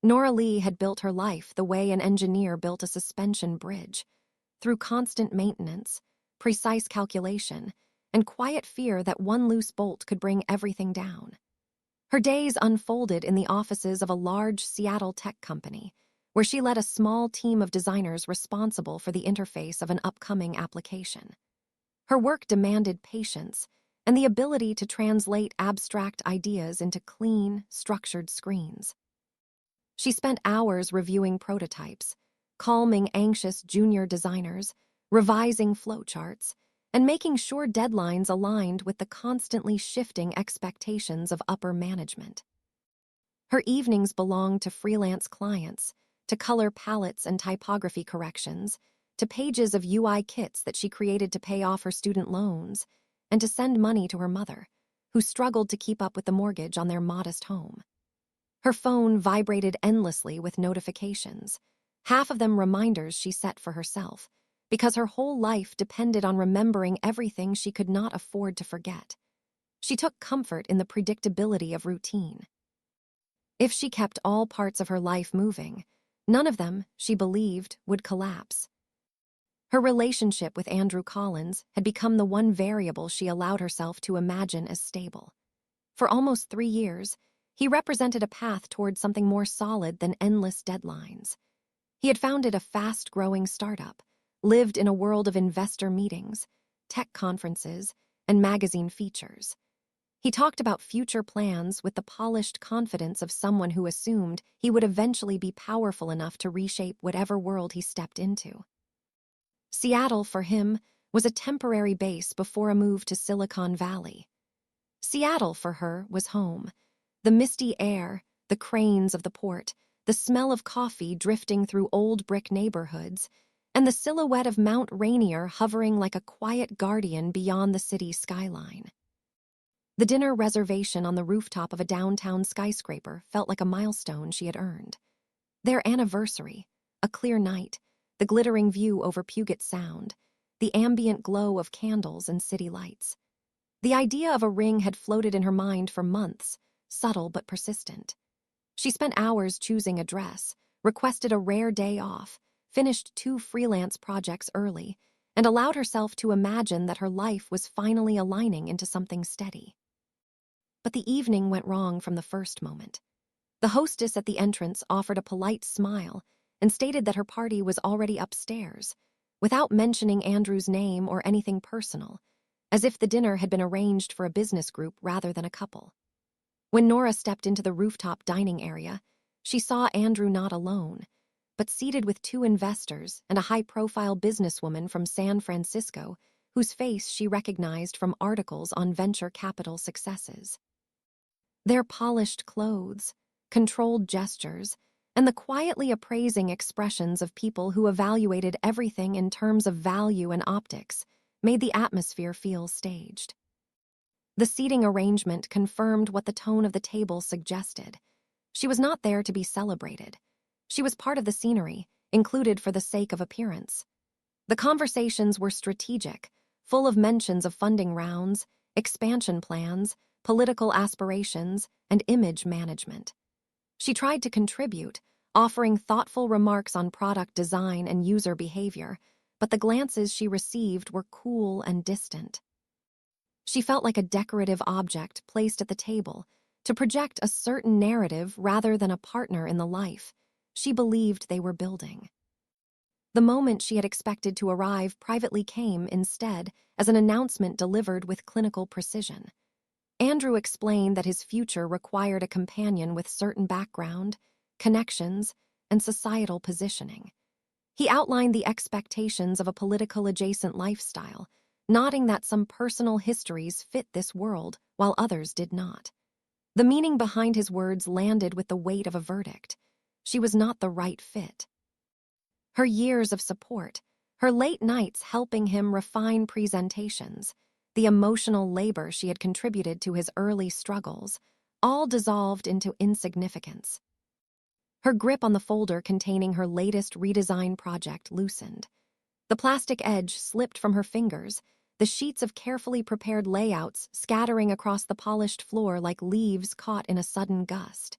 Nora Lee had built her life the way an engineer built a suspension bridge, through constant maintenance, precise calculation, and quiet fear that one loose bolt could bring everything down. Her days unfolded in the offices of a large Seattle tech company, where she led a small team of designers responsible for the interface of an upcoming application. Her work demanded patience and the ability to translate abstract ideas into clean, structured screens. She spent hours reviewing prototypes, calming anxious junior designers, revising flowcharts, and making sure deadlines aligned with the constantly shifting expectations of upper management. Her evenings belonged to freelance clients, to color palettes and typography corrections, to pages of UI kits that she created to pay off her student loans, and to send money to her mother, who struggled to keep up with the mortgage on their modest home. Her phone vibrated endlessly with notifications, half of them reminders she set for herself, because her whole life depended on remembering everything she could not afford to forget. She took comfort in the predictability of routine. If she kept all parts of her life moving, none of them, she believed, would collapse. Her relationship with Andrew Collins had become the one variable she allowed herself to imagine as stable. For almost 3 years, he represented a path toward something more solid than endless deadlines. He had founded a fast-growing startup, lived in a world of investor meetings, tech conferences, and magazine features. He talked about future plans with the polished confidence of someone who assumed he would eventually be powerful enough to reshape whatever world he stepped into. Seattle, for him, was a temporary base before a move to Silicon Valley. Seattle, for her, was home. The misty air, the cranes of the port, the smell of coffee drifting through old brick neighborhoods, and the silhouette of Mount Rainier hovering like a quiet guardian beyond the city skyline. The dinner reservation on the rooftop of a downtown skyscraper felt like a milestone she had earned. Their anniversary, a clear night, the glittering view over Puget Sound, the ambient glow of candles and city lights. The idea of a ring had floated in her mind for months, subtle but persistent. She spent hours choosing a dress, requested a rare day off, finished 2 freelance projects early, and allowed herself to imagine that her life was finally aligning into something steady. But the evening went wrong from the first moment. The hostess at the entrance offered a polite smile and stated that her party was already upstairs, without mentioning Andrew's name or anything personal, as if the dinner had been arranged for a business group rather than a couple. When Nora stepped into the rooftop dining area, she saw Andrew not alone, but seated with 2 investors and a high-profile businesswoman from San Francisco, whose face she recognized from articles on venture capital successes. Their polished clothes, controlled gestures, and the quietly appraising expressions of people who evaluated everything in terms of value and optics made the atmosphere feel staged. The seating arrangement confirmed what the tone of the table suggested. She was not there to be celebrated. She was part of the scenery, included for the sake of appearance. The conversations were strategic, full of mentions of funding rounds, expansion plans, political aspirations, and image management. She tried to contribute, offering thoughtful remarks on product design and user behavior, but the glances she received were cool and distant. She felt like a decorative object placed at the table to project a certain narrative rather than a partner in the life she believed they were building. The moment she had expected to arrive privately came, instead, as an announcement delivered with clinical precision. Andrew explained that his future required a companion with certain background, connections, and societal positioning. He outlined the expectations of a political-adjacent lifestyle, noting that some personal histories fit this world while others did not. The meaning behind his words landed with the weight of a verdict. She was not the right fit. Her years of support, her late nights helping him refine presentations, the emotional labor she had contributed to his early struggles, all dissolved into insignificance. Her grip on the folder containing her latest redesign project loosened. The plastic edge slipped from her fingers, the sheets of carefully prepared layouts scattering across the polished floor like leaves caught in a sudden gust.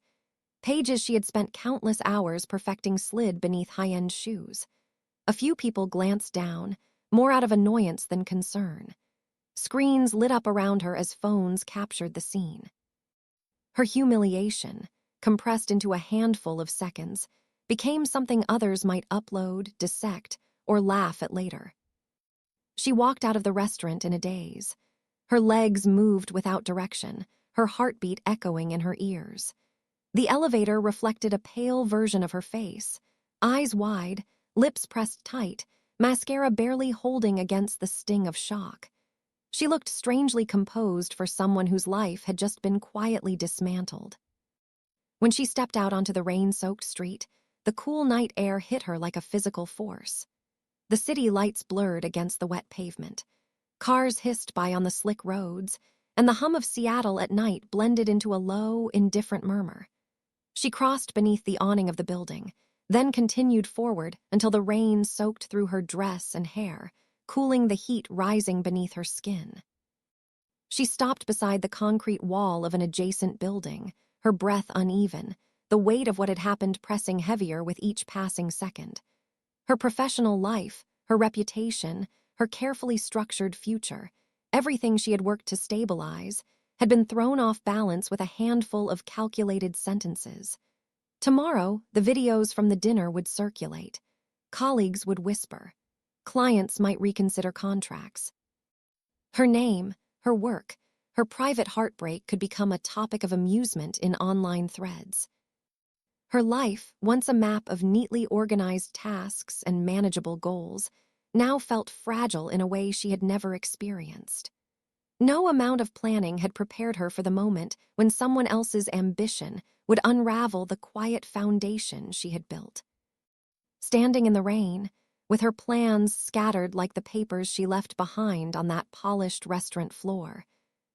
pages she had spent countless hours perfecting slid beneath high-end shoes. A few people glanced down, more out of annoyance than concern. Screens lit up around her as phones captured the scene. Her humiliation, compressed into a handful of seconds, became something others might upload, dissect, or laugh at later. She walked out of the restaurant in a daze. Her legs moved without direction, her heartbeat echoing in her ears. The elevator reflected a pale version of her face, eyes wide, lips pressed tight, mascara barely holding against the sting of shock. She looked strangely composed for someone whose life had just been quietly dismantled. When she stepped out onto the rain-soaked street, the cool night air hit her like a physical force. The city lights blurred against the wet pavement. Cars hissed by on the slick roads, and the hum of Seattle at night blended into a low, indifferent murmur. She crossed beneath the awning of the building, then continued forward until the rain soaked through her dress and hair, cooling the heat rising beneath her skin. She stopped beside the concrete wall of an adjacent building, her breath uneven, the weight of what had happened pressing heavier with each passing second. Her professional life, her reputation, her carefully structured future, everything she had worked to stabilize, had been thrown off balance with a handful of calculated sentences. Tomorrow, the videos from the dinner would circulate. Colleagues would whisper. Clients might reconsider contracts. Her name, her work, her private heartbreak could become a topic of amusement in online threads. Her life, once a map of neatly organized tasks and manageable goals, now felt fragile in a way she had never experienced. No amount of planning had prepared her for the moment when someone else's ambition would unravel the quiet foundation she had built. Standing in the rain, with her plans scattered like the papers she left behind on that polished restaurant floor,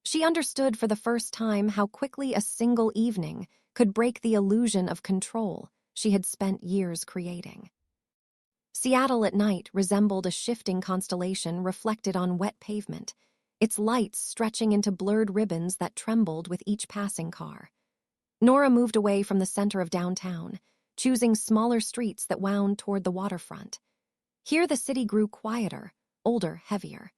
she understood for the first time how quickly a single evening could break the illusion of control she had spent years creating. Seattle at night resembled a shifting constellation reflected on wet pavement, its lights stretching into blurred ribbons that trembled with each passing car. Nora moved away from the center of downtown, choosing smaller streets that wound toward the waterfront. Here the city grew quieter, older, heavier.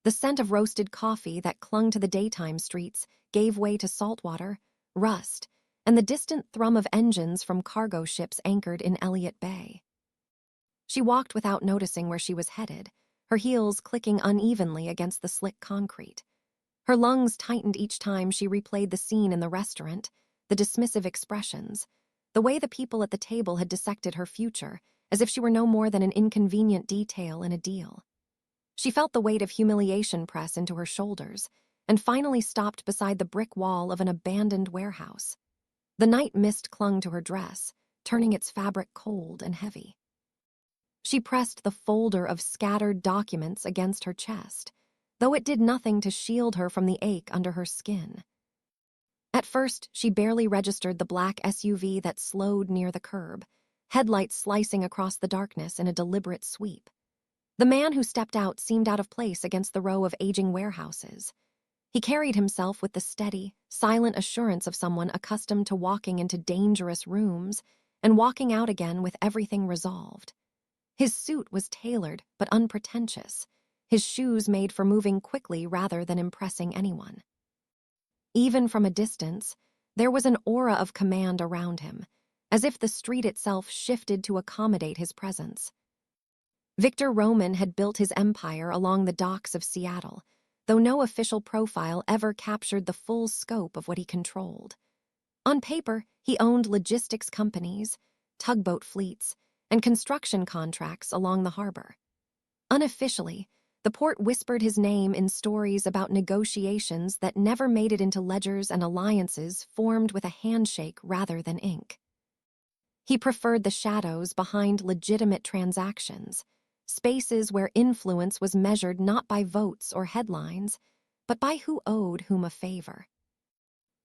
The scent of roasted coffee that clung to the daytime streets gave way to saltwater, rust, and the distant thrum of engines from cargo ships anchored in Elliott Bay. She walked without noticing where she was headed, her heels clicking unevenly against the slick concrete. Her lungs tightened each time she replayed the scene in the restaurant, the dismissive expressions, the way the people at the table had dissected her future, as if she were no more than an inconvenient detail in a deal. She felt the weight of humiliation press into her shoulders, and finally stopped beside the brick wall of an abandoned warehouse. The night mist clung to her dress, turning its fabric cold and heavy. She pressed the folder of scattered documents against her chest, though it did nothing to shield her from the ache under her skin. At first, she barely registered the black SUV that slowed near the curb, headlights slicing across the darkness in a deliberate sweep. The man who stepped out seemed out of place against the row of aging warehouses. He carried himself with the steady, silent assurance of someone accustomed to walking into dangerous rooms and walking out again with everything resolved. His suit was tailored but unpretentious, his shoes made for moving quickly rather than impressing anyone. Even from a distance, there was an aura of command around him, as if the street itself shifted to accommodate his presence. Victor Roman had built his empire along the docks of Seattle, though no official profile ever captured the full scope of what he controlled. On paper, he owned logistics companies, tugboat fleets, and construction contracts along the harbor. Unofficially, the port whispered his name in stories about negotiations that never made it into ledgers and alliances formed with a handshake rather than ink. He preferred the shadows behind legitimate transactions, spaces where influence was measured not by votes or headlines, but by who owed whom a favor.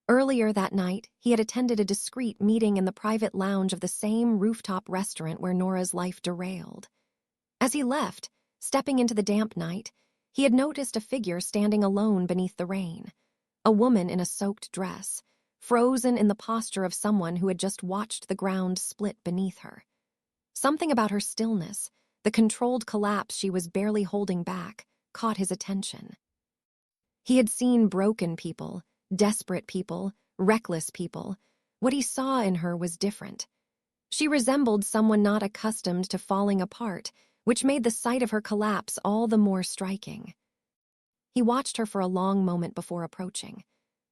Earlier that night, he had attended a discreet meeting in the private lounge of the same rooftop restaurant where Nora's life derailed. As he left, stepping into the damp night, he had noticed a figure standing alone beneath the rain, a woman in a soaked dress, frozen in the posture of someone who had just watched the ground split beneath her. Something about her stillness, the controlled collapse she was barely holding back, caught his attention. He had seen broken people, desperate people, reckless people. What he saw in her was different. She resembled someone not accustomed to falling apart, which made the sight of her collapse all the more striking. He watched her for a long moment before approaching.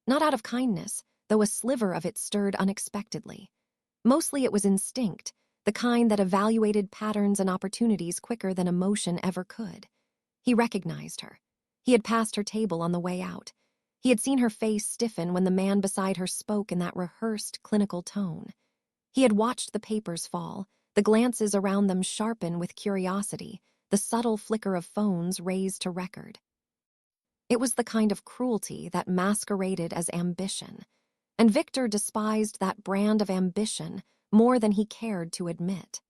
Not out of kindness, though a sliver of it stirred unexpectedly. Mostly it was instinct, the kind that evaluated patterns and opportunities quicker than emotion ever could. He recognized her. He had passed her table on the way out. He had seen her face stiffen when the man beside her spoke in that rehearsed, clinical tone. He had watched the papers fall, the glances around them sharpen with curiosity, the subtle flicker of phones raised to record. It was the kind of cruelty that masqueraded as ambition, and Victor despised that brand of ambition more than he cared to admit.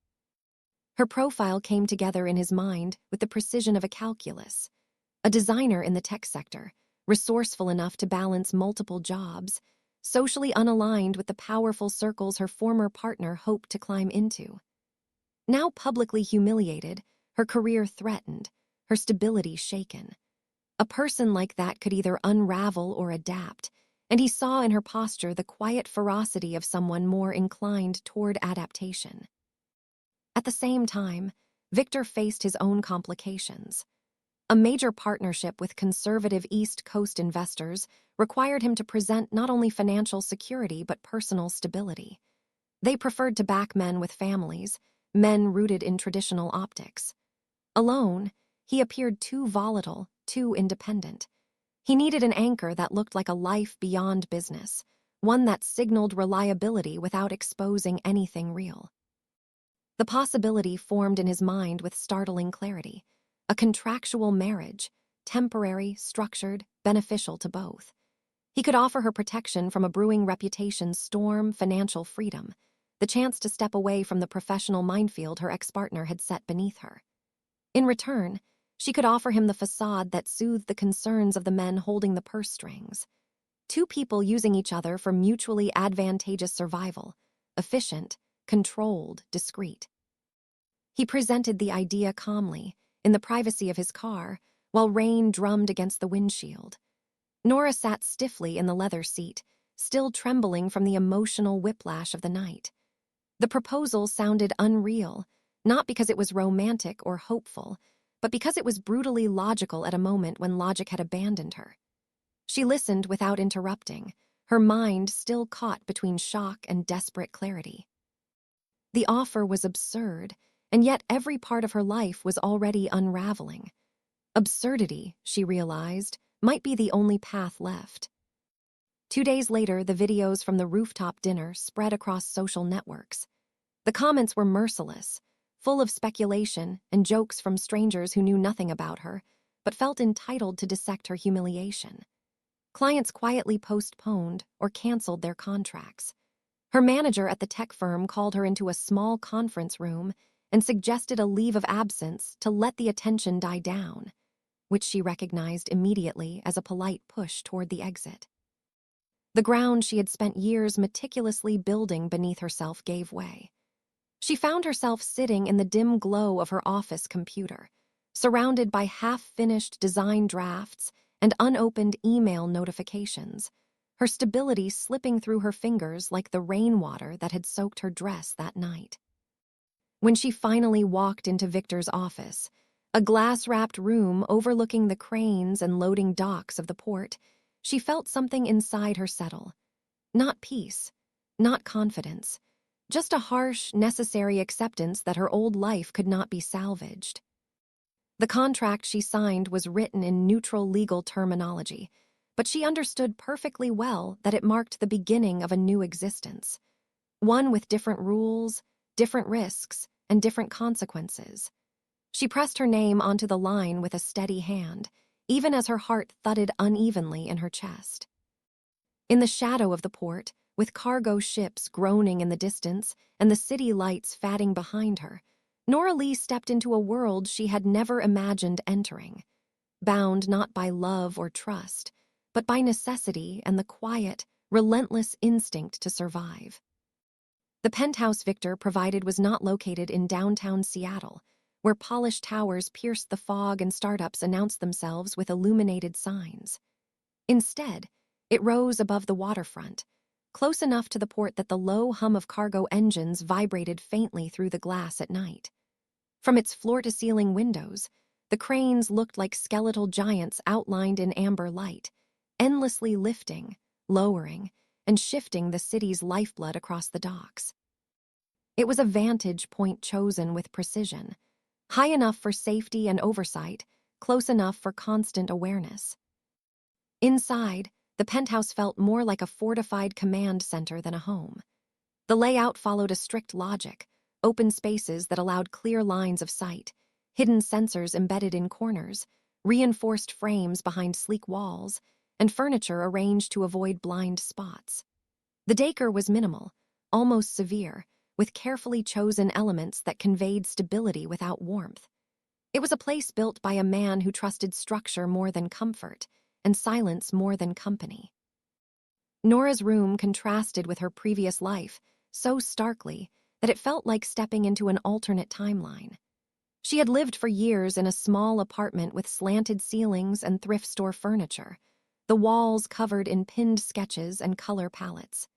Her profile came together in his mind with the precision of a calculus. A designer in the tech sector, resourceful enough to balance multiple jobs, socially unaligned with the powerful circles her former partner hoped to climb into. Now publicly humiliated, her career threatened, her stability shaken. A person like that could either unravel or adapt, and he saw in her posture the quiet ferocity of someone more inclined toward adaptation. At the same time, Victor faced his own complications. A major partnership with conservative East Coast investors required him to present not only financial security but personal stability. They preferred to back men with families, men rooted in traditional optics. Alone, he appeared too volatile, too independent. He needed an anchor that looked like a life beyond business, one that signaled reliability without exposing anything real. The possibility formed in his mind with startling clarity. A contractual marriage, temporary, structured, beneficial to both. He could offer her protection from a brewing reputation's storm, financial freedom, the chance to step away from the professional minefield her ex-partner had set beneath her. In return, she could offer him the facade that soothed the concerns of the men holding the purse strings. Two people using each other for mutually advantageous survival, efficient, controlled, discreet. He presented the idea calmly, in the privacy of his car, while rain drummed against the windshield. Nora sat stiffly in the leather seat, still trembling from the emotional whiplash of the night. The proposal sounded unreal, not because it was romantic or hopeful, but because it was brutally logical at a moment when logic had abandoned her. She listened without interrupting, her mind still caught between shock and desperate clarity. The offer was absurd, and yet every part of her life was already unraveling. Absurdity, she realized, might be the only path left. 2 days later, the videos from the rooftop dinner spread across social networks. The comments were merciless, full of speculation and jokes from strangers who knew nothing about her, but felt entitled to dissect her humiliation. Clients quietly postponed or canceled their contracts. Her manager at the tech firm called her into a small conference room and suggested a leave of absence to let the attention die down, which she recognized immediately as a polite push toward the exit. The ground she had spent years meticulously building beneath herself gave way. She found herself sitting in the dim glow of her office computer, surrounded by half-finished design drafts and unopened email notifications, her stability slipping through her fingers like the rainwater that had soaked her dress that night. When she finally walked into Victor's office, a glass-wrapped room overlooking the cranes and loading docks of the port, she felt something inside her settle. Not peace, not confidence, just a harsh, necessary acceptance that her old life could not be salvaged. The contract she signed was written in neutral legal terminology, but she understood perfectly well that it marked the beginning of a new existence, one with different rules, different risks, and different consequences. She pressed her name onto the line with a steady hand, even as her heart thudded unevenly in her chest. In the shadow of the port, with cargo ships groaning in the distance and the city lights fading behind her, Nora Lee stepped into a world she had never imagined entering, bound not by love or trust, but by necessity and the quiet, relentless instinct to survive. The penthouse Victor provided was not located in downtown Seattle, where polished towers pierced the fog and startups announced themselves with illuminated signs. Instead, it rose above the waterfront, close enough to the port that the low hum of cargo engines vibrated faintly through the glass at night. From its floor-to-ceiling windows, the cranes looked like skeletal giants outlined in amber light, endlessly lifting, lowering, and shifting the city's lifeblood across the docks. It was a vantage point chosen with precision, high enough for safety and oversight, close enough for constant awareness. Inside, the penthouse felt more like a fortified command center than a home. The layout followed a strict logic, open spaces that allowed clear lines of sight, hidden sensors embedded in corners, reinforced frames behind sleek walls, and furniture arranged to avoid blind spots. The decor was minimal, almost severe, with carefully chosen elements that conveyed stability without warmth. It was a place built by a man who trusted structure more than comfort, and silence more than company. Nora's room contrasted with her previous life so starkly that it felt like stepping into an alternate timeline. She had lived for years in a small apartment with slanted ceilings and thrift store furniture, the walls covered in pinned sketches and color palettes.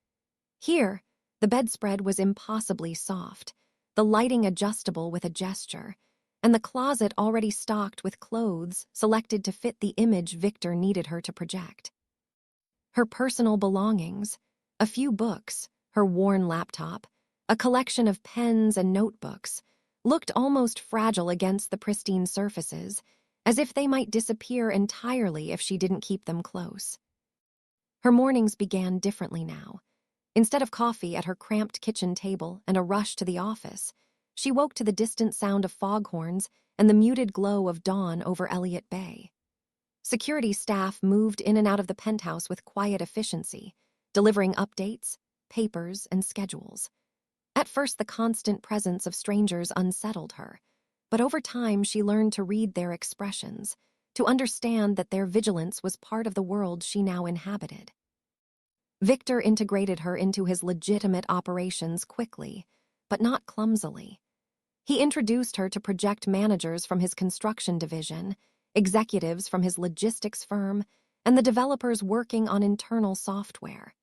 Here, the bedspread was impossibly soft, the lighting adjustable with a gesture, and the closet already stocked with clothes selected to fit the image Victor needed her to project. Her personal belongings, a few books, her worn laptop, a collection of pens and notebooks, looked almost fragile against the pristine surfaces, as if they might disappear entirely if she didn't keep them close. Her mornings began differently now. Instead of coffee at her cramped kitchen table and a rush to the office, she woke to the distant sound of foghorns and the muted glow of dawn over Elliott Bay. Security staff moved in and out of the penthouse with quiet efficiency, delivering updates, papers, and schedules. At first, the constant presence of strangers unsettled her, but over time she learned to read their expressions, to understand that their vigilance was part of the world she now inhabited. Victor integrated her into his legitimate operations quickly, but not clumsily. He introduced her to project managers from his construction division, executives from his logistics firm, and the developers working on internal software.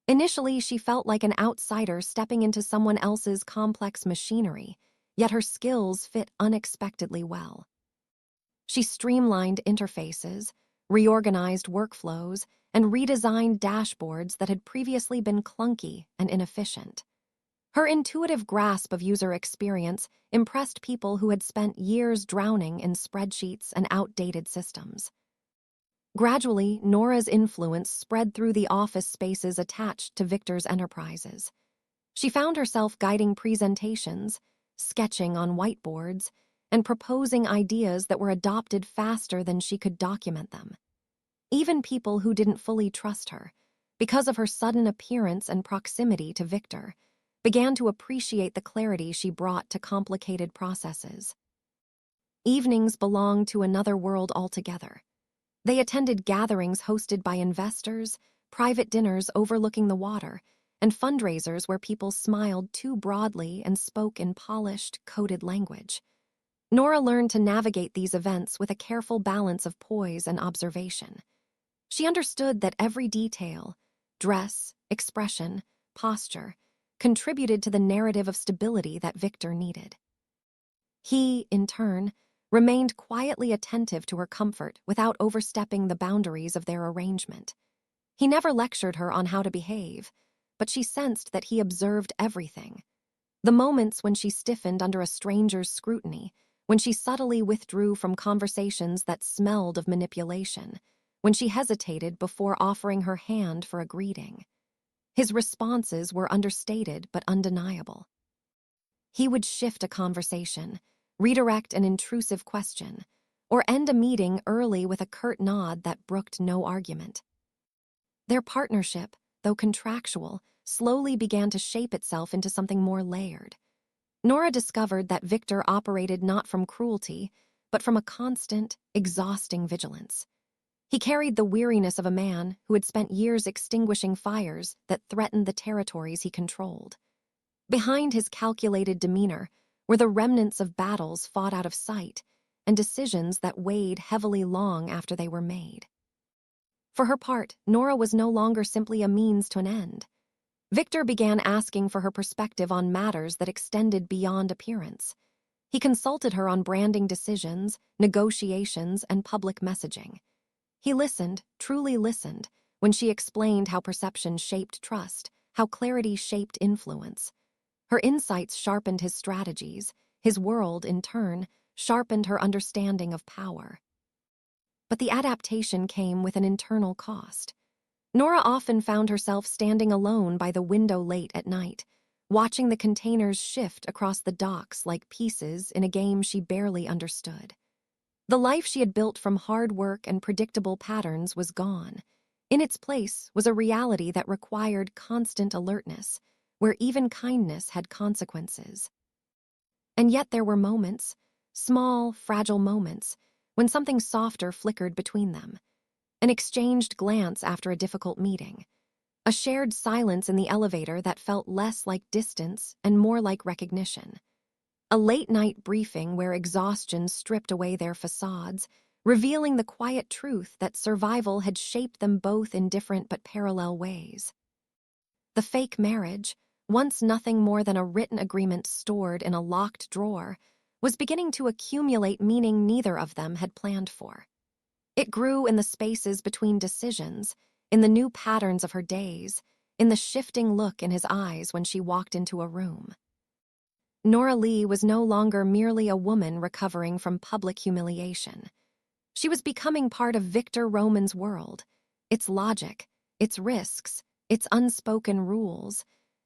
Initially, she felt like an outsider stepping into someone else's complex machinery, yet her skills fit unexpectedly well. She streamlined interfaces, reorganized workflows, and redesigned dashboards that had previously been clunky and inefficient. Her intuitive grasp of user experience impressed people who had spent years drowning in spreadsheets and outdated systems. Gradually, Nora's influence spread through the office spaces attached to Victor's enterprises. She found herself guiding presentations, sketching on whiteboards, and proposing ideas that were adopted faster than she could document them. Even people who didn't fully trust her, because of her sudden appearance and proximity to Victor, began to appreciate the clarity she brought to complicated processes. Evenings belonged to another world altogether. They attended gatherings hosted by investors, private dinners overlooking the water, and fundraisers where people smiled too broadly and spoke in polished, coded language. Nora learned to navigate these events with a careful balance of poise and observation. She understood that every detail, dress, expression, posture, contributed to the narrative of stability that Victor needed. He, in turn, remained quietly attentive to her comfort without overstepping the boundaries of their arrangement. He never lectured her on how to behave, but she sensed that he observed everything. The moments when she stiffened under a stranger's scrutiny, when she subtly withdrew from conversations that smelled of manipulation, when she hesitated before offering her hand for a greeting. His responses were understated but undeniable. He would shift a conversation, redirect an intrusive question, or end a meeting early with a curt nod that brooked no argument. Their partnership, though contractual, slowly began to shape itself into something more layered. Nora discovered that Victor operated not from cruelty, but from a constant, exhausting vigilance. He carried the weariness of a man who had spent years extinguishing fires that threatened the territories he controlled. Behind his calculated demeanor were the remnants of battles fought out of sight and decisions that weighed heavily long after they were made. For her part, Nora was no longer simply a means to an end. Victor began asking for her perspective on matters that extended beyond appearance. He consulted her on branding decisions, negotiations, and public messaging. He listened, truly listened, when she explained how perception shaped trust, how clarity shaped influence. Her insights sharpened his strategies. His world, in turn, sharpened her understanding of power. But the adaptation came with an internal cost. Nora often found herself standing alone by the window late at night, watching the containers shift across the docks like pieces in a game she barely understood. The life she had built from hard work and predictable patterns was gone. In its place was a reality that required constant alertness, where even kindness had consequences. And yet there were moments, small, fragile moments, when something softer flickered between them. An exchanged glance after a difficult meeting. A shared silence in the elevator that felt less like distance and more like recognition. A late-night briefing where exhaustion stripped away their facades, revealing the quiet truth that survival had shaped them both in different but parallel ways. The fake marriage, once nothing more than a written agreement stored in a locked drawer, was beginning to accumulate meaning neither of them had planned for. It grew in the spaces between decisions, in the new patterns of her days, in the shifting look in his eyes when she walked into a room. Nora Lee was no longer merely a woman recovering from public humiliation. She was becoming part of Victor Roman's world, its logic, its risks, its unspoken rules,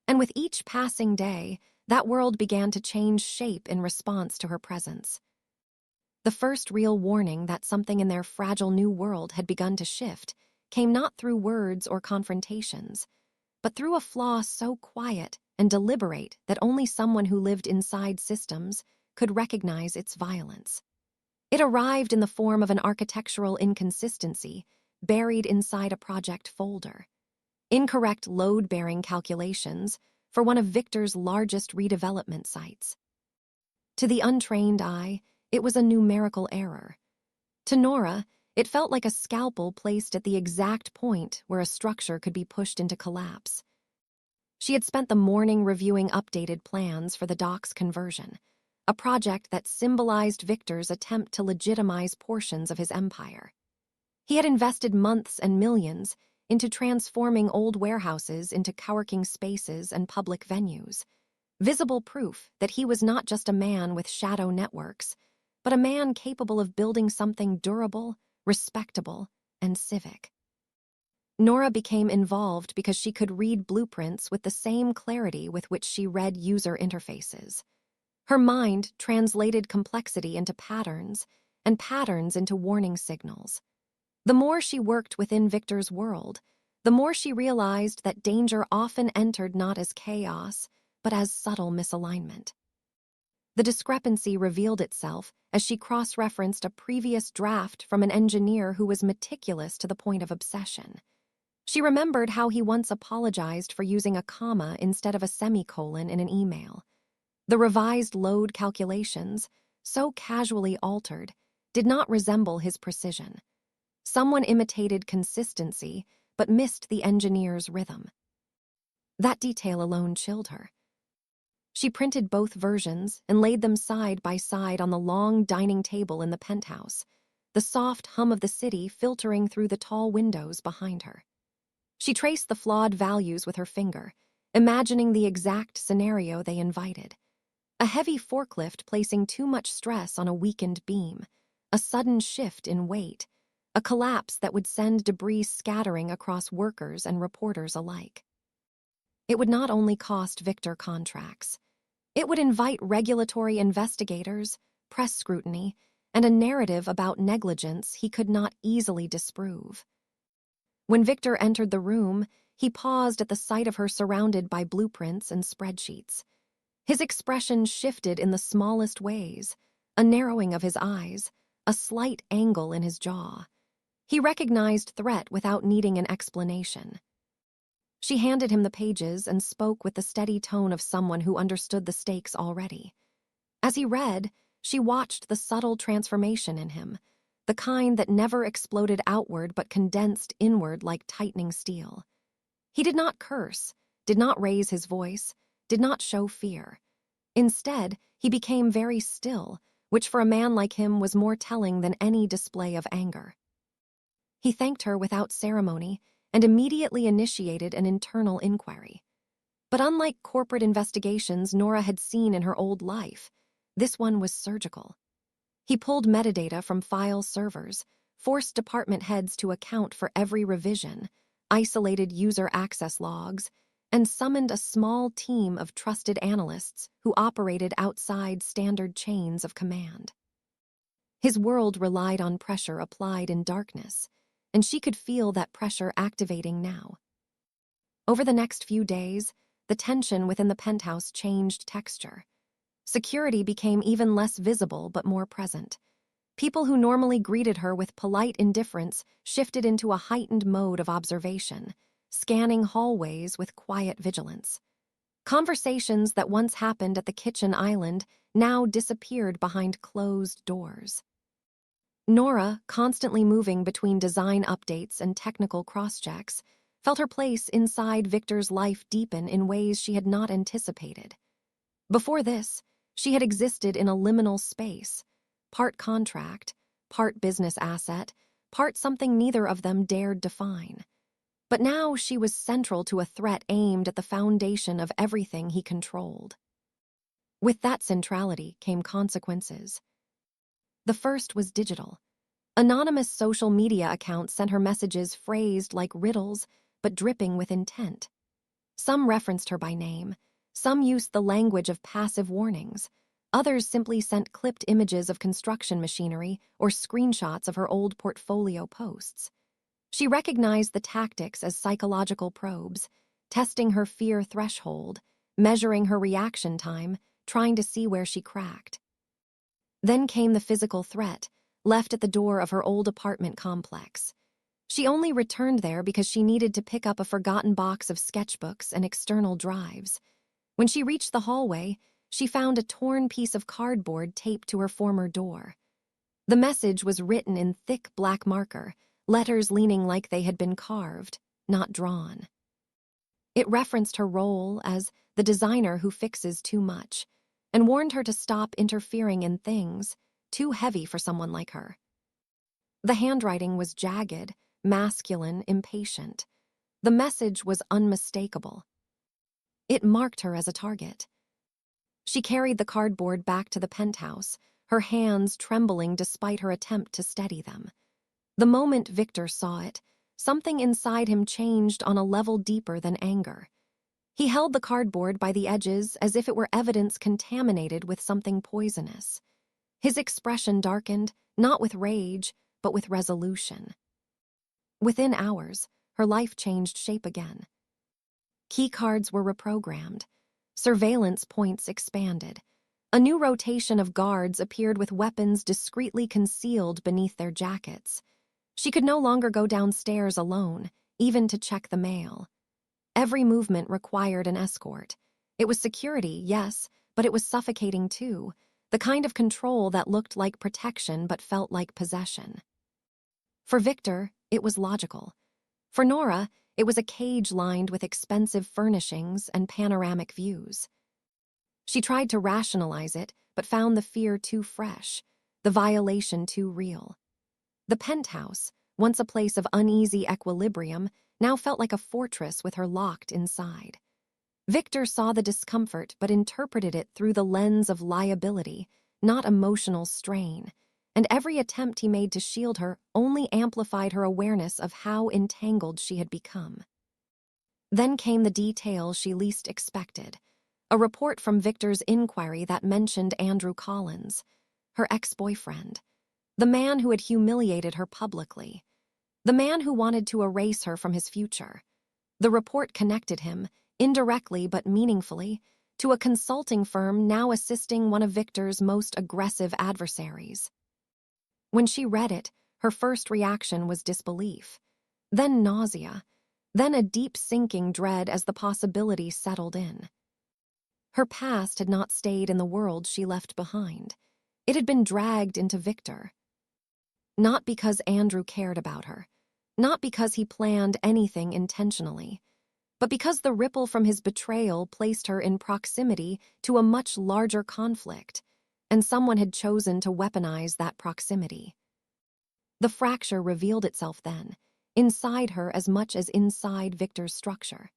and with each passing day, that world began to change shape in response to her presence. The first real warning that something in their fragile new world had begun to shift came not through words or confrontations, but through a flaw so quiet and deliberate that only someone who lived inside systems could recognize its violence. It arrived in the form of an architectural inconsistency buried inside a project folder. Incorrect load-bearing calculations for one of Victor's largest redevelopment sites. To the untrained eye, it was a numerical error. To Nora, it felt like a scalpel placed at the exact point where a structure could be pushed into collapse. She had spent the morning reviewing updated plans for the dock's conversion, a project that symbolized Victor's attempt to legitimize portions of his empire. He had invested months and millions into transforming old warehouses into co-working spaces and public venues, visible proof that he was not just a man with shadow networks, but a man capable of building something durable, respectable, and civic. Nora became involved because she could read blueprints with the same clarity with which she read user interfaces. Her mind translated complexity into patterns, and patterns into warning signals. The more she worked within Victor's world, the more she realized that danger often entered not as chaos, but as subtle misalignment. The discrepancy revealed itself as she cross-referenced a previous draft from an engineer who was meticulous to the point of obsession. She remembered how he once apologized for using a comma instead of a semicolon in an email. The revised load calculations, so casually altered, did not resemble his precision. Someone imitated consistency, but missed the engineer's rhythm. That detail alone chilled her. She printed both versions and laid them side by side on the long dining table in the penthouse, the soft hum of the city filtering through the tall windows behind her. She traced the flawed values with her finger, imagining the exact scenario they invited. A heavy forklift placing too much stress on a weakened beam, a sudden shift in weight, a collapse that would send debris scattering across workers and reporters alike. It would not only cost Victor contracts. It would invite regulatory investigators, press scrutiny, and a narrative about negligence he could not easily disprove. When Victor entered the room, he paused at the sight of her surrounded by blueprints and spreadsheets. His expression shifted in the smallest ways, a narrowing of his eyes, a slight angle in his jaw. He recognized threat without needing an explanation. She handed him the pages and spoke with the steady tone of someone who understood the stakes already. As he read, she watched the subtle transformation in him, the kind that never exploded outward but condensed inward like tightening steel. He did not curse, did not raise his voice, did not show fear. Instead, he became very still, which for a man like him was more telling than any display of anger. He thanked her without ceremony and immediately initiated an internal inquiry. But unlike corporate investigations Nora had seen in her old life, this one was surgical. He pulled metadata from file servers, forced department heads to account for every revision, isolated user access logs, and summoned a small team of trusted analysts who operated outside standard chains of command. His world relied on pressure applied in darkness, and she could feel that pressure activating now. Over the next few days, the tension within the penthouse changed texture. Security became even less visible but more present. People who normally greeted her with polite indifference shifted into a heightened mode of observation, scanning hallways with quiet vigilance. Conversations that once happened at the kitchen island now disappeared behind closed doors. Nora, constantly moving between design updates and technical cross-checks, felt her place inside Victor's life deepen in ways she had not anticipated. Before this, she had existed in a liminal space, part contract, part business asset, part something neither of them dared define. But now she was central to a threat aimed at the foundation of everything he controlled. With that centrality came consequences. The first was digital. Anonymous social media accounts sent her messages phrased like riddles, but dripping with intent. Some referenced her by name, some used the language of passive warnings, others simply sent clipped images of construction machinery or screenshots of her old portfolio posts. She recognized the tactics as psychological probes, testing her fear threshold, measuring her reaction time, trying to see where she cracked. Then came the physical threat, left at the door of her old apartment complex. She only returned there because she needed to pick up a forgotten box of sketchbooks and external drives. When she reached the hallway, she found a torn piece of cardboard taped to her former door. The message was written in thick black marker, letters leaning like they had been carved, not drawn. It referenced her role as the designer who fixes too much, and warned her to stop interfering in things too heavy for someone like her. The handwriting was jagged, masculine, impatient. The message was unmistakable. It marked her as a target. She carried the cardboard back to the penthouse, her hands trembling despite her attempt to steady them. The moment Victor saw it, something inside him changed on a level deeper than anger. He held the cardboard by the edges as if it were evidence contaminated with something poisonous. His expression darkened, not with rage, but with resolution. Within hours, her life changed shape again. Keycards were reprogrammed. Surveillance points expanded. A new rotation of guards appeared with weapons discreetly concealed beneath their jackets. She could no longer go downstairs alone, even to check the mail. Every movement required an escort. It was security, yes, but it was suffocating too, the kind of control that looked like protection but felt like possession. For Victor, it was logical. For Nora, it was a cage lined with expensive furnishings and panoramic views. She tried to rationalize it, but found the fear too fresh, the violation too real. The penthouse, once a place of uneasy equilibrium, now felt like a fortress with her locked inside. Victor saw the discomfort but interpreted it through the lens of liability, not emotional strain, and every attempt he made to shield her only amplified her awareness of how entangled she had become. Then came the detail she least expected, a report from Victor's inquiry that mentioned Andrew Collins, her ex-boyfriend, the man who had humiliated her publicly, the man who wanted to erase her from his future. The report connected him, indirectly but meaningfully, to a consulting firm now assisting one of Victor's most aggressive adversaries. When she read it, Her first reaction was disbelief, then nausea, then a deep sinking dread as the possibility settled in. Her past had not stayed in the world she left behind. It had been dragged into Victor. Not because Andrew cared about her, not because he planned anything intentionally, but because the ripple from his betrayal placed her in proximity to a much larger conflict, and someone had chosen to weaponize that proximity. The fracture revealed itself then, inside her as much as inside Victor's structure.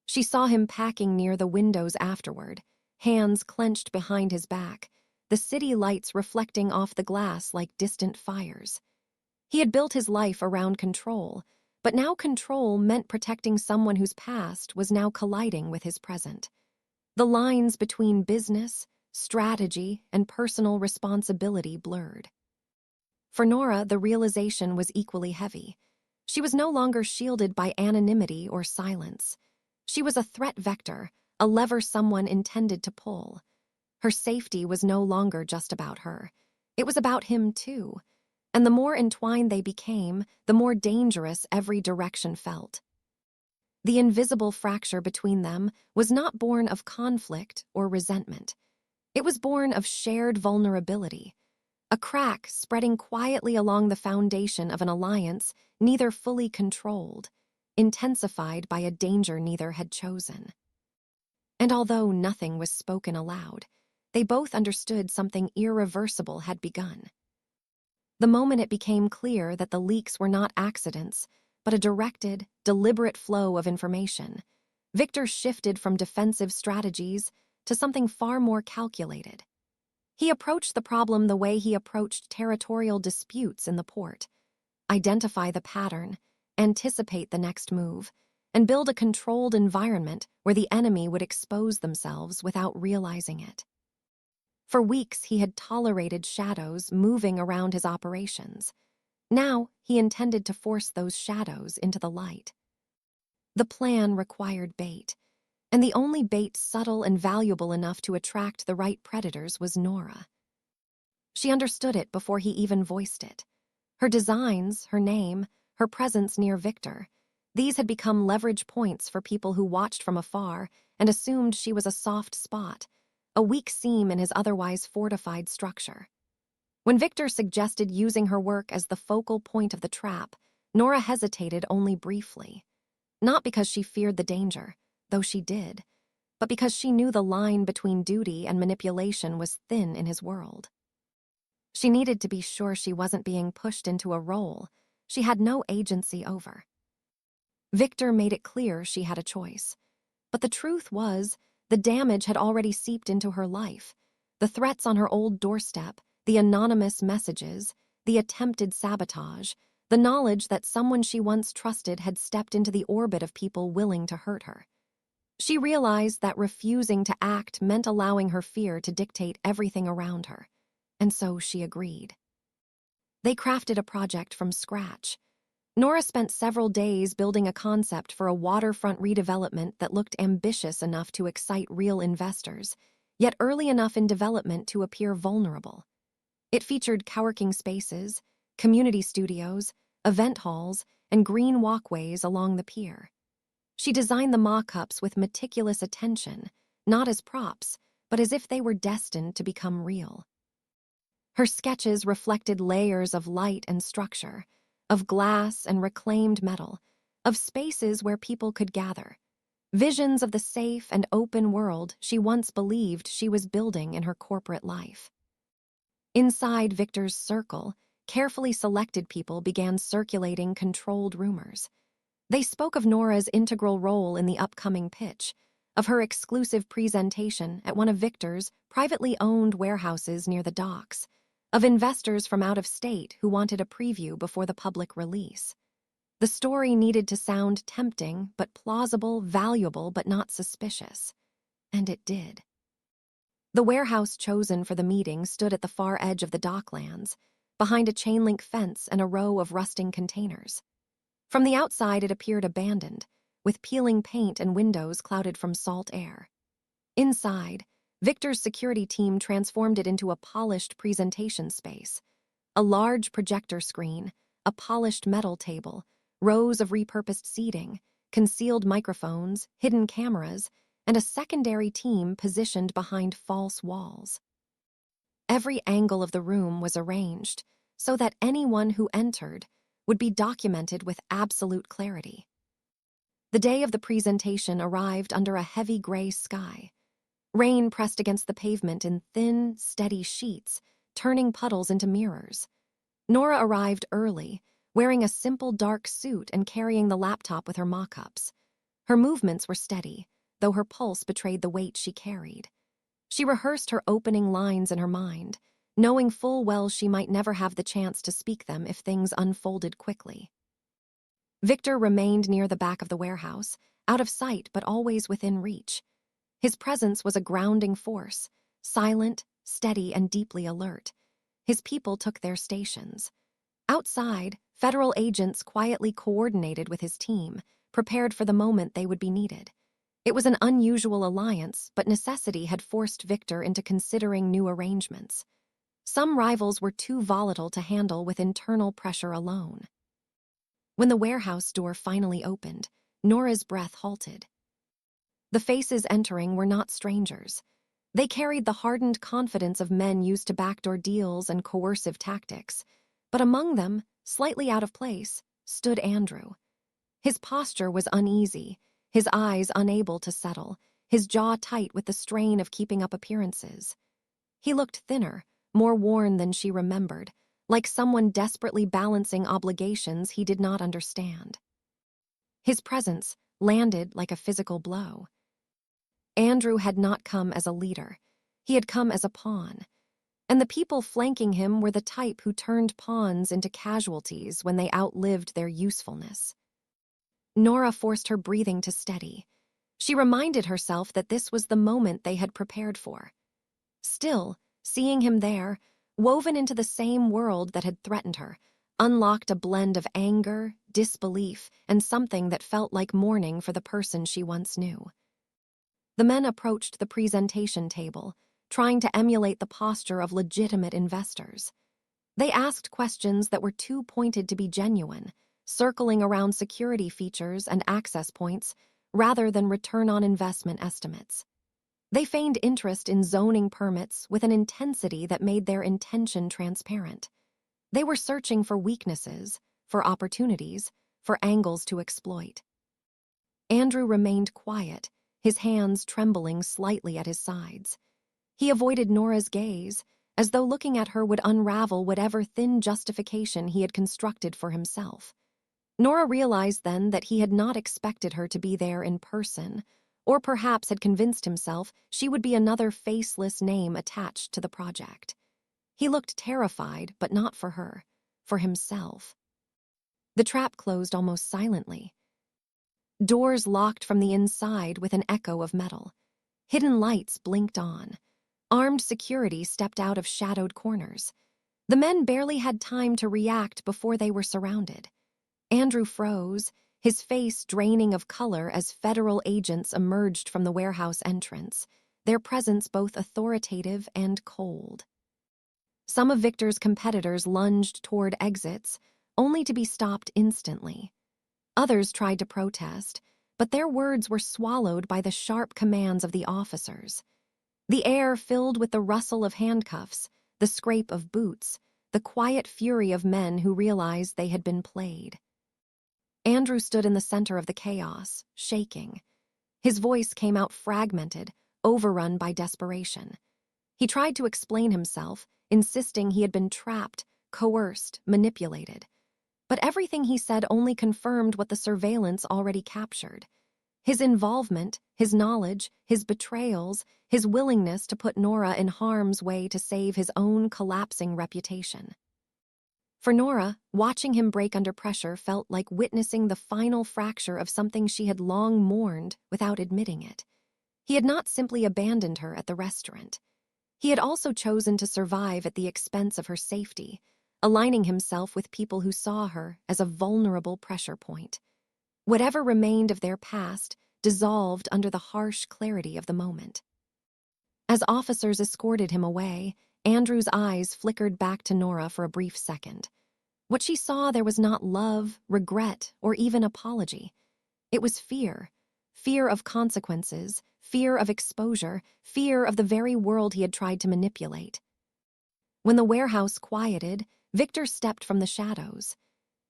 She saw him packing near the windows afterward, hands clenched behind his back, the city lights reflecting off the glass like distant fires. He had built his life around control, but now control meant protecting someone whose past was now colliding with his present. The lines between business, strategy, and personal responsibility blurred. For Nora, the realization was equally heavy. She was no longer shielded by anonymity or silence. She was a threat vector, a lever someone intended to pull. Her safety was no longer just about her. It was about him, too. And the more entwined they became, the more dangerous every direction felt. The invisible fracture between them was not born of conflict or resentment. It was born of shared vulnerability, a crack spreading quietly along the foundation of an alliance neither fully controlled, intensified by a danger neither had chosen. And although nothing was spoken aloud, they both understood something irreversible had begun. The moment it became clear that the leaks were not accidents, but a directed, deliberate flow of information, Victor shifted from defensive strategies to something far more calculated. He approached the problem the way he approached territorial disputes in the port: identify the pattern, anticipate the next move, and build a controlled environment where the enemy would expose themselves without realizing it. For weeks, he had tolerated shadows moving around his operations. Now, he intended to force those shadows into the light. The plan required bait, and the only bait subtle and valuable enough to attract the right predators was Nora. She understood it before he even voiced it. Her designs, her name, her presence near Victor, these had become leverage points for people who watched from afar and assumed she was a soft spot, a weak seam in his otherwise fortified structure. When Victor suggested using her work as the focal point of the trap, Nora hesitated only briefly. Not because she feared the danger, though she did, but because she knew the line between duty and manipulation was thin in his world. She needed to be sure she wasn't being pushed into a role she had no agency over. Victor made it clear she had a choice. But the truth was, the damage had already seeped into her life. The threats on her old doorstep, the anonymous messages, the attempted sabotage, the knowledge that someone she once trusted had stepped into the orbit of people willing to hurt her. She realized that refusing to act meant allowing her fear to dictate everything around her, and so she agreed. They crafted a project from scratch. Nora spent several days building a concept for a waterfront redevelopment that looked ambitious enough to excite real investors, yet early enough in development to appear vulnerable. It featured coworking spaces, community studios, event halls, and green walkways along the pier. She designed the mock-ups with meticulous attention, not as props, but as if they were destined to become real. Her sketches reflected layers of light and structure, of glass and reclaimed metal, of spaces where people could gather, visions of the safe and open world she once believed she was building in her corporate life. Inside Victor's circle, carefully selected people began circulating controlled rumors. They spoke of Nora's integral role in the upcoming pitch, of her exclusive presentation at one of Victor's privately owned warehouses near the docks, of investors from out of state who wanted a preview before the public release. The story needed to sound tempting but plausible, valuable but not suspicious. And it did. The warehouse chosen for the meeting stood at the far edge of the docklands, behind a chain-link fence and a row of rusting containers. From the outside it appeared abandoned, with peeling paint and windows clouded from salt air. Inside, Victor's security team transformed it into a polished presentation space, A large projector screen, a polished metal table, rows of repurposed seating, concealed microphones, hidden cameras, and a secondary team positioned behind false walls. Every angle of the room was arranged so that anyone who entered would be documented with absolute clarity. The day of the presentation arrived under a heavy gray sky. Rain pressed against the pavement in thin, steady sheets, turning puddles into mirrors. Nora arrived early, wearing a simple dark suit and carrying the laptop with her mock-ups. Her movements were steady, though her pulse betrayed the weight she carried. She rehearsed her opening lines in her mind, knowing full well she might never have the chance to speak them if things unfolded quickly. Victor remained near the back of the warehouse, out of sight but always within reach. His presence was a grounding force, silent, steady, and deeply alert. His people took their stations. Outside, federal agents quietly coordinated with his team, prepared for the moment they would be needed. It was an unusual alliance, but necessity had forced Victor into considering new arrangements. Some rivals were too volatile to handle with internal pressure alone. When the warehouse door finally opened, Nora's breath halted. The faces entering were not strangers. They carried the hardened confidence of men used to backdoor deals and coercive tactics. But among them, slightly out of place, stood Andrew. His posture was uneasy, his eyes unable to settle, his jaw tight with the strain of keeping up appearances. He looked thinner, more worn than she remembered, like someone desperately balancing obligations he did not understand. His presence landed like a physical blow. Andrew had not come as a leader. He had come as a pawn. And the people flanking him were the type who turned pawns into casualties when they outlived their usefulness. Nora forced her breathing to steady. She reminded herself that this was the moment they had prepared for. Still, seeing him there, woven into the same world that had threatened her, unlocked a blend of anger, disbelief, and something that felt like mourning for the person she once knew. The men approached the presentation table, trying to emulate the posture of legitimate investors. They asked questions that were too pointed to be genuine, circling around security features and access points rather than return on investment estimates. They feigned interest in zoning permits with an intensity that made their intention transparent. They were searching for weaknesses, for opportunities, for angles to exploit. Andrew remained quiet, his hands trembling slightly at his sides. He avoided Nora's gaze, as though looking at her would unravel whatever thin justification he had constructed for himself. Nora realized then that he had not expected her to be there in person, or perhaps had convinced himself she would be another faceless name attached to the project. He looked terrified, but not for her, for himself. The trap closed almost silently. Doors locked from the inside with an echo of metal. Hidden lights blinked on. Armed security stepped out of shadowed corners. The men barely had time to react before they were surrounded. Andrew froze, his face draining of color as federal agents emerged from the warehouse entrance, their presence both authoritative and cold. Some of Victor's competitors lunged toward exits, only to be stopped instantly. Others tried to protest, but their words were swallowed by the sharp commands of the officers. The air filled with the rustle of handcuffs, the scrape of boots, the quiet fury of men who realized they had been played. Andrew stood in the center of the chaos, shaking. His voice came out fragmented, overrun by desperation. He tried to explain himself, insisting he had been trapped, coerced, manipulated. But everything he said only confirmed what the surveillance already captured. His involvement, his knowledge, his betrayals, his willingness to put Nora in harm's way to save his own collapsing reputation. For Nora, watching him break under pressure felt like witnessing the final fracture of something she had long mourned without admitting it. He had not simply abandoned her at the restaurant. He had also chosen to survive at the expense of her safety, aligning himself with people who saw her as a vulnerable pressure point. Whatever remained of their past dissolved under the harsh clarity of the moment. As officers escorted him away, Andrew's eyes flickered back to Nora for a brief second. What she saw there was not love, regret, or even apology. It was fear. Fear of consequences, fear of exposure, fear of the very world he had tried to manipulate. When the warehouse quieted, Victor stepped from the shadows.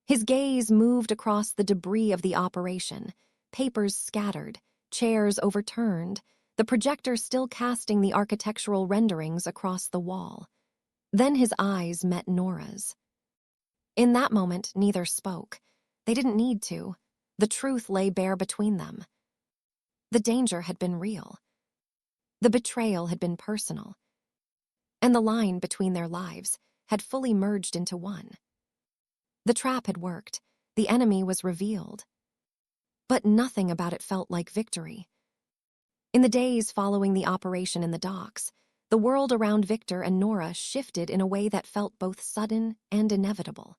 His gaze moved across the debris of the operation, papers scattered, chairs overturned, the projector still casting the architectural renderings across the wall. Then his eyes met Nora's. In that moment, neither spoke. They didn't need to. The truth lay bare between them. The danger had been real. The betrayal had been personal. And the line between their lives had fully merged into one. The trap had worked. The enemy was revealed. But nothing about it felt like victory. In the days following the operation in the docks, the world around Victor and Nora shifted in a way that felt both sudden and inevitable.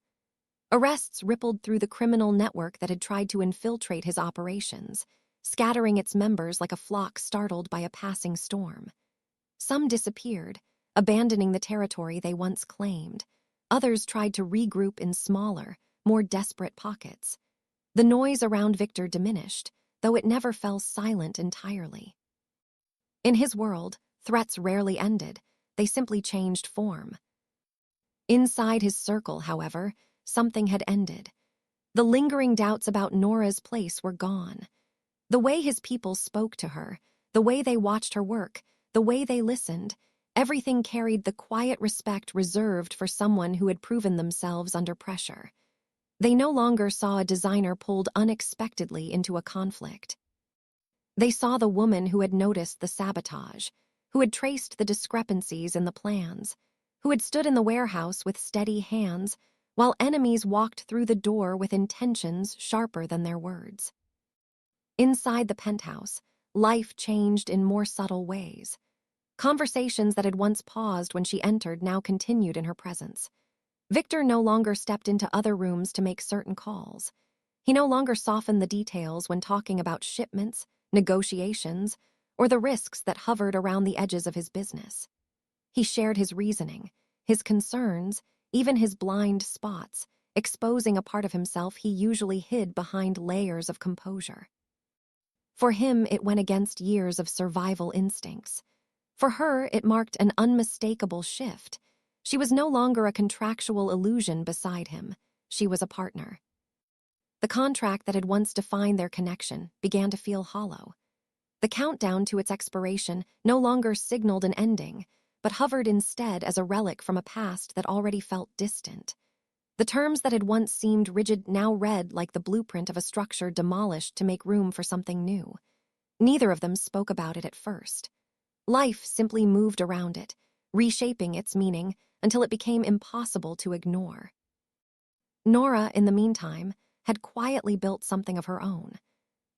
Arrests rippled through the criminal network that had tried to infiltrate his operations, scattering its members like a flock startled by a passing storm. Some disappeared, abandoning the territory they once claimed. Others tried to regroup in smaller, more desperate pockets. The noise around Victor diminished, though it never fell silent entirely. In his world, threats rarely ended, they simply changed form. Inside his circle, however, something had ended. The lingering doubts about Nora's place were gone. The way his people spoke to her, the way they watched her work, the way they listened, everything carried the quiet respect reserved for someone who had proven themselves under pressure. They no longer saw a designer pulled unexpectedly into a conflict. They saw the woman who had noticed the sabotage, who had traced the discrepancies in the plans, who had stood in the warehouse with steady hands, while enemies walked through the door with intentions sharper than their words. Inside the penthouse, life changed in more subtle ways. Conversations that had once paused when she entered now continued in her presence. Victor no longer stepped into other rooms to make certain calls. He no longer softened the details when talking about shipments, negotiations, or the risks that hovered around the edges of his business. He shared his reasoning, his concerns, even his blind spots, exposing a part of himself he usually hid behind layers of composure. For him, it went against years of survival instincts. For her, it marked an unmistakable shift. She was no longer a contractual illusion beside him. She was a partner. The contract that had once defined their connection began to feel hollow. The countdown to its expiration no longer signaled an ending, but hovered instead as a relic from a past that already felt distant. The terms that had once seemed rigid now read like the blueprint of a structure demolished to make room for something new. Neither of them spoke about it at first. Life simply moved around it, reshaping its meaning until it became impossible to ignore. Nora, in the meantime, had quietly built something of her own.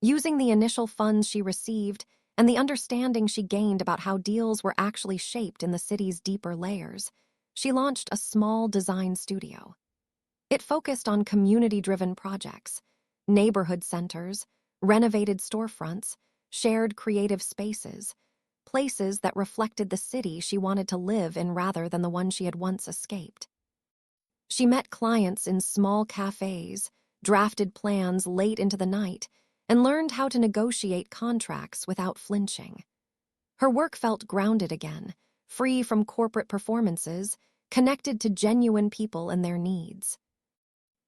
Using the initial funds she received and the understanding she gained about how deals were actually shaped in the city's deeper layers, she launched a small design studio. It focused on community-driven projects, neighborhood centers, renovated storefronts, shared creative spaces, places that reflected the city she wanted to live in rather than the one she had once escaped. She met clients in small cafes, drafted plans late into the night, and learned how to negotiate contracts without flinching. Her work felt grounded again, free from corporate performances, connected to genuine people and their needs.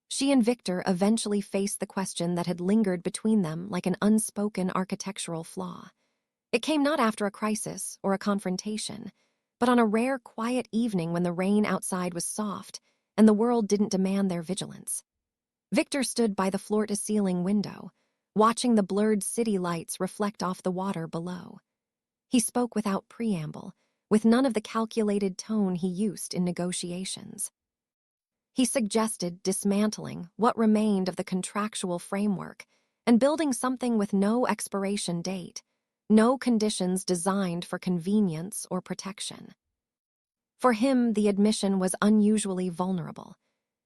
She and Victor eventually faced the question that had lingered between them like an unspoken architectural flaw. It came not after a crisis or a confrontation, but on a rare quiet evening when the rain outside was soft and the world didn't demand their vigilance. Victor stood by the floor-to-ceiling window, watching the blurred city lights reflect off the water below. He spoke without preamble, with none of the calculated tone he used in negotiations. He suggested dismantling what remained of the contractual framework and building something with no expiration date, no conditions designed for convenience or protection. For him, the admission was unusually vulnerable.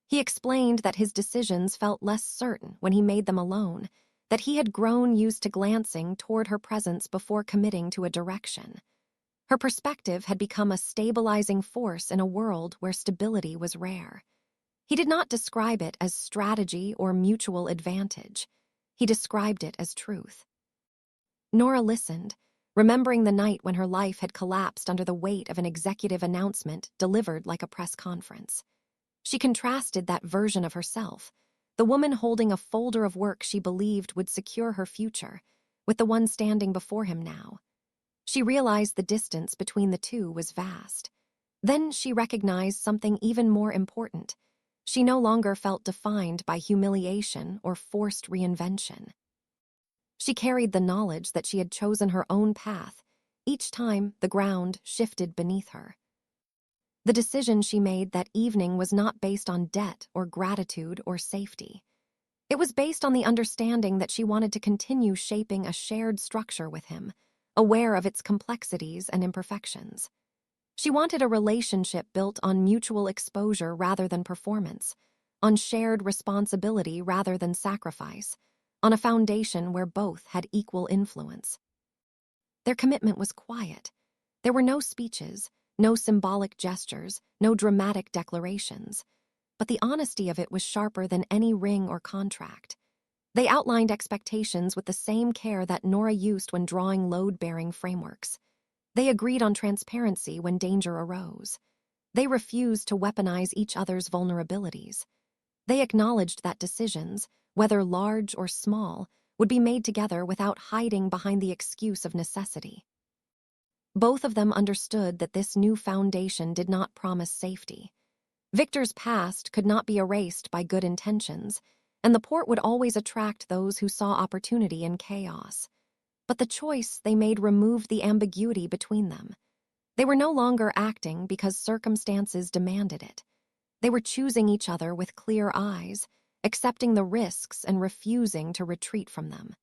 He explained that his decisions felt less certain when he made them alone, that he had grown used to glancing toward her presence before committing to a direction. Her perspective had become a stabilizing force in a world where stability was rare. He did not describe it as strategy or mutual advantage. He described it as truth. Nora listened, remembering the night when her life had collapsed under the weight of an executive announcement delivered like a press conference. She contrasted that version of herself, the woman holding a folder of work she believed would secure her future, with the one standing before him now. She realized the distance between the two was vast. Then she recognized something even more important. She no longer felt defined by humiliation or forced reinvention. She carried the knowledge that she had chosen her own path. Each time, the ground shifted beneath her. The decision she made that evening was not based on debt or gratitude or safety. It was based on the understanding that she wanted to continue shaping a shared structure with him, aware of its complexities and imperfections. She wanted a relationship built on mutual exposure rather than performance, on shared responsibility rather than sacrifice, on a foundation where both had equal influence. Their commitment was quiet. There were no speeches, no symbolic gestures, no dramatic declarations, but the honesty of it was sharper than any ring or contract. They outlined expectations with the same care that Nora used when drawing load-bearing frameworks. They agreed on transparency when danger arose. They refused to weaponize each other's vulnerabilities. They acknowledged that decisions, whether large or small, would be made together without hiding behind the excuse of necessity. Both of them understood that this new foundation did not promise safety. Victor's past could not be erased by good intentions, and the port would always attract those who saw opportunity in chaos. But the choice they made removed the ambiguity between them. They were no longer acting because circumstances demanded it. They were choosing each other with clear eyes, accepting the risks and refusing to retreat from them.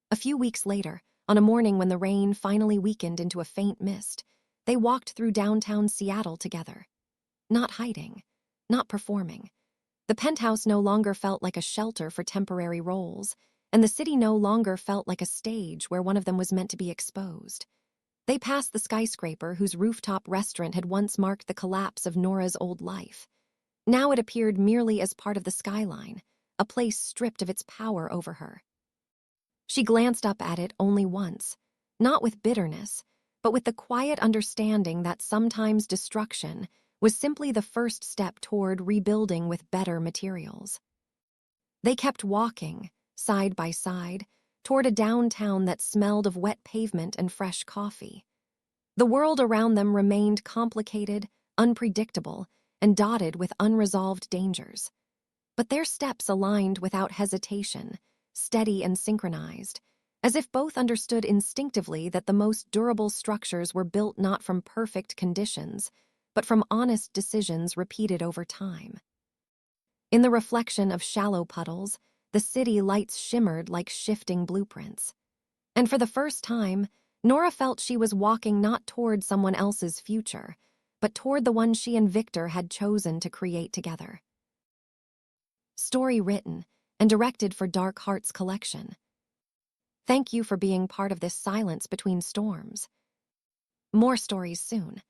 A few weeks later, on a morning when the rain finally weakened into a faint mist, they walked through downtown Seattle together. Not hiding, not performing. The penthouse no longer felt like a shelter for temporary roles, and the city no longer felt like a stage where one of them was meant to be exposed. They passed the skyscraper whose rooftop restaurant had once marked the collapse of Nora's old life. Now it appeared merely as part of the skyline, a place stripped of its power over her. She glanced up at it only once, not with bitterness, but with the quiet understanding that sometimes destruction was simply the first step toward rebuilding with better materials. They kept walking, side by side, toward a downtown that smelled of wet pavement and fresh coffee. The world around them remained complicated, unpredictable, and dotted with unresolved dangers. But their steps aligned without hesitation, steady and synchronized, as if both understood instinctively that the most durable structures were built not from perfect conditions, but from honest decisions repeated over time. In the reflection of shallow puddles, the city lights shimmered like shifting blueprints. And for the first time, Nora felt she was walking not toward someone else's future, but toward the one she and Victor had chosen to create together. Story written and directed for Dark Hearts Collection. Thank you for being part of this silence between storms. More stories soon.